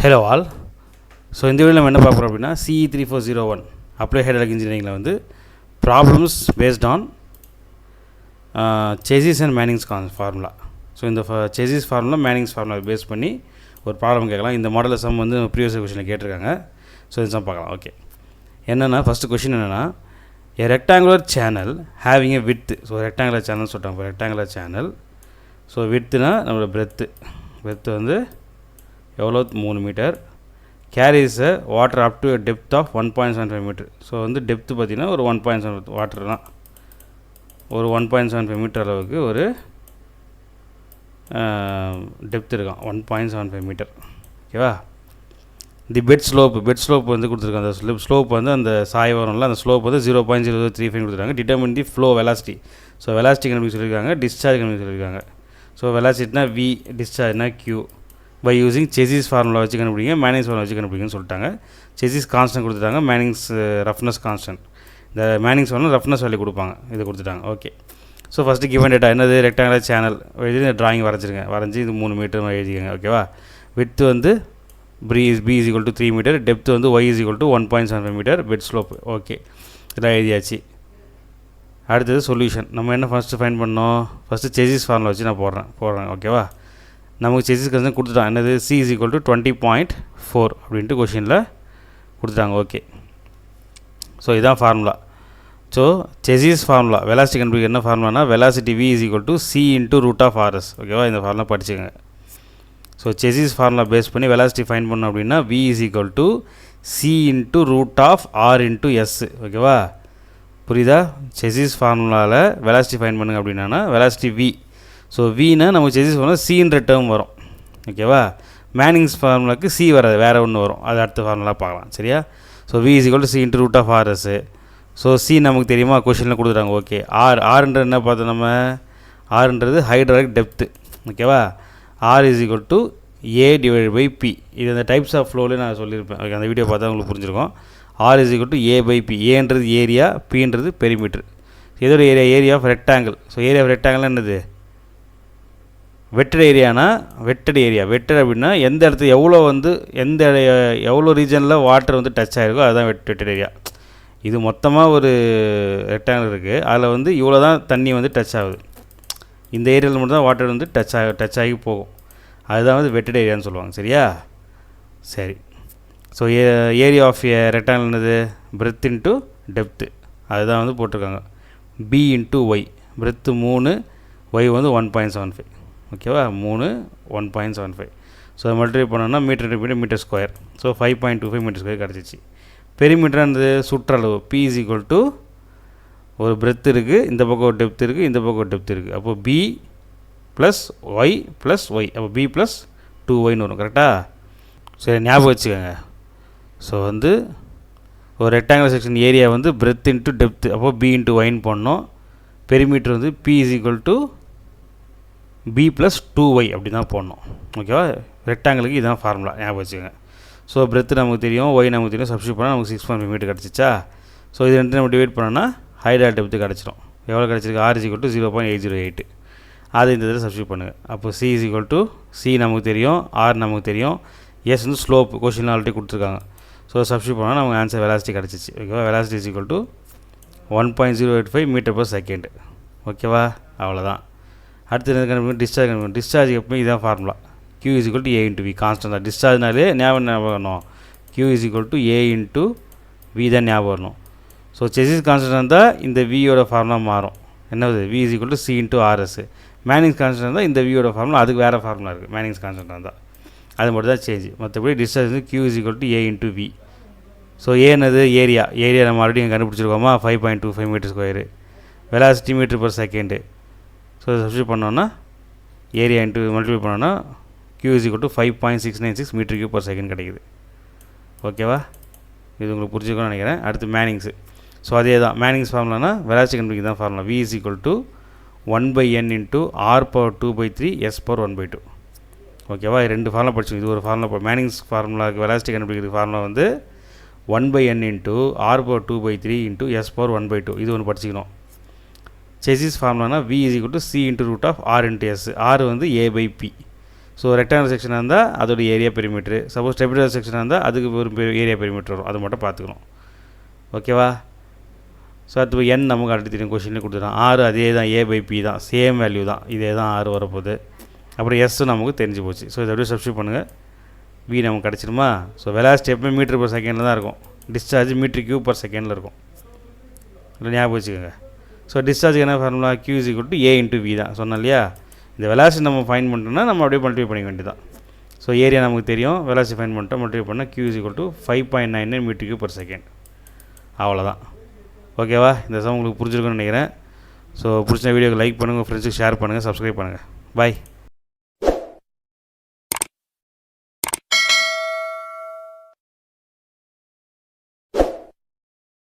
Hello all. So இந்த வீடியோவில் நம்ம என்ன பார்க்குறோம் அப்படின்னா CE3401 அப்ளை ஹைட்ராலிக் இன்ஜினியரிங்கில் வந்து problems based on Chezy's and Manning's formula. So இந்த Chezy's formula Manning's formula base பண்ணி ஒரு ப்ராப்ளம் கேட்கலாம். இந்த மாடலில் சம் வந்து ப்ரீவியஸ் கொஷனில் கேட்டிருக்காங்க. ஸோ இந்த சம் பார்க்கலாம். ஓகே, என்னென்னா ஃபஸ்ட்டு கொஷின் என்னென்னா a rectangular channel having a width. So rectangular channel சொல்லிட்டாங்க. இப்போ ரெக்டாங்குலர் சேனல், ஸோ விட்த்துனா நம்மளோட பிரெத்து வந்து எவ்வளோ 3 metre, carries water up to depth of 1.75 metre. So வந்து டெப்த்து பார்த்திங்கன்னா ஒரு 1.7 வாட்டர் தான், ஒரு 1.75 மீட்டர் அளவுக்கு ஒரு டெப்த் இருக்கான், 1.75 மீட்டர். ஓகேவா? தி பெட் ஸ்லோப் வந்து கொடுத்துருக்காங்க. அந்த ஸ்லோப் வந்து அந்த சாய் வரும்ல, அந்த ஸ்லோப் வந்து 0.035 கொடுத்துருக்காங்க. Determine the flow velocity. So velocity கண்டுபிடிக்க சொல்லியிருக்காங்க, டிஸ்சார்ஜ் கண்டுபிடிக்க சொல்லியிருக்காங்க. ஸோ வெலாசிட்டினா V, டிஸ்சார்ஜ்னா Q. By using Chezy's formula வச்சு கண்டுபிடிங்க, மேனிங்ஸ் ஃபார்முலா வச்சு கண்டுபிடிங்கன்னு சொல்லிட்டாங்க. செசிஸ் கான்ஸ்டன்ட் கொடுத்துட்டாங்க, மேனிங்ஸ் ரஃப்னஸ் கான்ஸ்டன்ட். இந்த மேனிங்ஸ் ஃபார்முலா ரஃப்னஸ் வேல்யூ கொடுப்பாங்க, இது கொடுத்துட்டாங்க. Okay, so first given data என்னது, ரெக்டாங்குலர் சேனல் எழுதி ட்ராயிங் வரைஞ்சிருங்க. வரைஞ்சி இது 3 மீட்டர் எழுதிக்கங்க. ஓகேவா? விட்த்து வந்து B is equal to 3 metre, depth வந்து Y is equal to 1.75 metre, bed slope. Okay, இதெல்லாம் எழுதியாச்சு. அடுத்தது சொல்யூஷன். நம்ம என்ன ஃபஸ்ட்டு ஃபைண்ட் பண்ணோம், ஃபஸ்ட்டு செசிஸ் ஃபார்முலா வச்சு நான் போடுறேன். ஓகேவா? நமக்கு செசிஸ் கன்சன் கொடுத்துட்டான். என்னது, C is equal to 20.4 அப்படின்ட்டு கொஷினில் கொடுத்துட்டாங்க. ஓகே, ஸோ இதான் ஃபார்முலா. ஸோ செசிஸ் ஃபார்முலா வெலாசிட்டி கண்டுபிடிக்க என்ன ஃபார்முலானா, velocity V is equal to C into root of RS. ஓகேவா? இந்த ஃபார்முலா படிச்சுக்கோங்க. ஸோ செசிஸ் ஃபார்முலா பேஸ் பண்ணி வெலாசிட்டி ஃபைண்ட் பண்ணோம் அப்படின்னா V is equal to C into root of R into S. ஓகேவா? புரியுதா? செசிஸ் ஃபார்முலாவில் வெலாசிட்டி ஃபைண்ட் பண்ணுங்க அப்படின்னா வெலாசிட்டி V. ஸோ Vனா நமக்கு செசிஸ் ஃபார்முலா Cன்ற டேர்ம் வரும். ஓகேவா? மேனிங்ஸ் ஃபார்முலாவுக்கு C வராது, வேறு ஒன்று வரும். அது அடுத்த ஃபார்முலா பார்க்கலாம். சரியா? So V is equal to C into root of RS. So C நமக்கு தெரியுமா, கொஷனில் கொடுத்துட்டாங்க. ஓகே, Rன்றது என்ன பார்த்தோம் நம்ம, Rன்றது ஹைட்ராலிக் டெப்த்து. ஓகேவா? R is equal to A divided by P. இது அந்த டைப்ஸ் ஆஃப் ஃப்ளோவில் நான் சொல்லியிருப்பேன். ஓகே, அந்த வீடியோ பார்த்தா உங்களுக்கு புரிஞ்சிருக்கும். R is equal to A by P. ஏன்றது ஏரியா, Pன்றது பெரிமீட்டர். இதோட area of rectangle. So area of rectangle என்னது, வெட்டட் ஏரியானா, வெட்டட் அப்படின்னா எந்த இடத்துல எவ்வளோ ரீஜனில் வாட்டர் வந்து டச் ஆகிருக்கோ அதுதான் வெட்டட் ஏரியா. இது மொத்தமாக ஒரு ரெக்டாங்கிள் இருக்குது, அதில் வந்து இவ்வளோ தான் தண்ணி வந்து டச் ஆகுது. இந்த ஏரியாவில் மட்டும் தான் வாட்டர் வந்து டச் ஆகி போகும். அதுதான் வந்து வெட்டட் ஏரியான்னு சொல்லுவாங்க. சரியா? சரி. ஸோ ஏரியா ஆஃப் ரெக்டாங்கிள் என்னது, பிரெத் இன்ட்டு டெப்த்து, அதுதான் வந்து போட்டிருக்காங்க. B into Y, breadth 3, Y வந்து 1.75. ஓகேவா? 3 1.75. ஸோ அதை மல்டிப்ளை பண்ணோன்னா metre square. So 5.25 metre square கிடச்சிச்சு. பெரிமீட்டர்ன்றது சுற்றளவு. P is equal to ஒரு பிரெத் இருக்குது, இந்த பக்கம் ஒரு டெப்த் இருக்குது, இந்த பக்கம் ஒரு டெப்த் இருக்குது. அப்போது B ப்ளஸ் ஒய், அப்போ B ப்ளஸ் 2yன்னு வரும். கரெக்டாக? சரி, ஞாபகம் வச்சுக்கோங்க. ஸோ வந்து ஒரு ரெக்டாங்குலர் செக்ஷன் ஏரியா வந்து பிரெத் இன்ட்டு டெப்த்து, அப்போது B இன்ட்டு ஒய்ன்னு போடணும். பெரிமீட்டர் வந்து P is equal to B plus 2y அப்படி தான் போடணும். ஓகேவா? ரெக்டாங்கிளுக்கு இதுதான் ஃபார்முலா, ஞாபகம் வச்சுக்கோங்க. ஸோ பிரெத்து நமக்கு தெரியும், ஒய் நமக்கு தெரியும், சப்ஸ்டியூட் பண்ணால் நமக்கு 6.5 மீட்டர் கிடச்சிச்சா. ஸோ இது ரெண்டு நம்ம டிவைட் பண்ணோன்னா ஹைட்ராலிக் டெப்த்து கிடச்சிடும். எவ்வளோ கிடச்சிருக்கு, R is equal to 0.808. அது இந்த இதில் சப்ஸ்டியூட் பண்ணுங்கள். அப்போ C is equal to C நமக்கு தெரியும், R நமக்கு தெரியும், S வந்து ஸ்லோப் கொஷினில் ஆல்ரெடி கொடுத்துருக்காங்க. ஸோ சப்ஸ்டியூட் பண்ணால் நமக்கு ஆன்சர் வெலாசிட்டி கிடச்சிச்சு. ஓகேவா? Velocity is equal to 1.085 metre per second. ஓகேவா? அவ்வளோதான். அடுத்து என்ன கண்டுபிடிக்கணும், டிஸ்சார்ஜ் எப்பவுமே இதுதான் formula. Q is equal to A into V, constant தான். டிஸ்சார்ஜ்னாலே ஞாபகம் வரணும், Q is equal to A into V தான் ஞாபகம் வரணும். ஸோ செசிஸ் கான்ஸ்டன்ட் இருந்தால் இந்த Vயோட ஃபார்முலா மாறும். என்னது, V is equal to C into RS. Manning's constant இருந்தால் இந்த Vயோட ஃபார்முலா, அதுக்கு வேறு ஃபார்முலா இருக்குது. மேனிங்ஸ் கான்ஸ்டன்ட் இருந்தால் அது மட்டும் தான் சேஞ்ச். மற்றபடி டிஸ்சார்ஜ் வந்து Q is equal to A into V. So ஏன்னது ஏரியா நம்ம ஆல்ரெடி இங்கே கண்டுபிடிச்சிருக்கோமா, 5.25 metre square. Velocity metre per second. So substitute பண்ணோன்னா ஏரியா இன்ட்டு மல்டிப்ளை பண்ணோன்னா Q is equal to 5.696 metre cube per second கிடைக்குது. ஓகேவா? இது உங்களுக்கு புரிஞ்சுக்கணும்னு நினைக்கிறேன். அடுத்து மேனிங்ஸு. ஸோ அதே தான் மேனிங்ஸ் ஃபார்முலானா வெலாசிட்டி கண்டுபிடிக்க தான் formula. V is equal to 1/n into R power 2/3 S power 1/2. ஓகேவா? ரெண்டு ஃபார்முலா படிச்சோம். இது ஒரு ஃபார்முலா. மேனிங்ஸ் ஃபார்முலாவுக்கு வெலாசிட்டி கண்டுபிடிக்கிறது ஃபார்முலா வந்து 1/n into R power 2/3 into S power 1/2. இது ஒன்று படிச்சிக்கணும். செசிஸ் ஃபார்முலானா V is equal to C into root of R into S. R வந்து A by P. So rectangular செக்ஷனாக இருந்தால் அதோட ஏரியா பெரிமீட்ரு, சப்போஸ் ட்ரெபிடாய்டல் செக்ஷனாக இருந்தால் அதுக்கு ஒரு ஏரியா பெரிமீட்டர் வரும். அது மட்டும் பார்த்துக்கணும். ஓகேவா? ஸோ அடுத்து n நமக்கு ஆல்ரெடி தெரியும், கொஷின்லேயே கொடுத்துருக்கான். R அதே தான், A/P தான், சேம் வேல்யூ தான், இதே தான் R வரப்போகுது. அப்புறம் S நமக்கு தெரிஞ்சு போச்சு. ஸோ இதை அப்படியே சப்ஸ்டியூட் பண்ணுங்கள், V நமக்கு கிடச்சிருமா? ஸோ வெலாசிட்டி எப்பவுமே மீட்டர் பர் செகண்டில் தான் இருக்கும், டிஸ்சார்ஜ் மீட்டர் கியூப் பர் செகண்டில் இருக்கும். இல்லை ஞாபகம் வச்சுக்கோங்க. ஸோ டிஸ்சார்ஜ் என்ன ஃபார்முலா? Q = A × V தான் சொன்னோம் இல்லையா? இந்த வெலாசிட்டி நம்ம ஃபைன் பண்ணிட்டோம்னா நம்ம அப்படியே மல்டிப்ளை பண்ணிக்க வேண்டியதான். ஸோ ஏரியா நமக்கு தெரியும், வெலாசிட்டி ஃபைன் பண்ணிட்டோம், மல்டிப்ளை பண்ணால் Q = 5.99 metre cube per second. அவ்வளோதான். ஓகேவா? இந்த சம் உங்களுக்கு புரிஞ்சிருக்குன்னு நினைக்கிறேன். ஸோ பிடிச்ச வீடியோக்கு லைக் பண்ணுங்கள், ஃப்ரெண்ட்ஸுக்கு ஷேர் பண்ணுங்கள், சப்ஸ்கிரைப் பண்ணுங்கள். பாய்.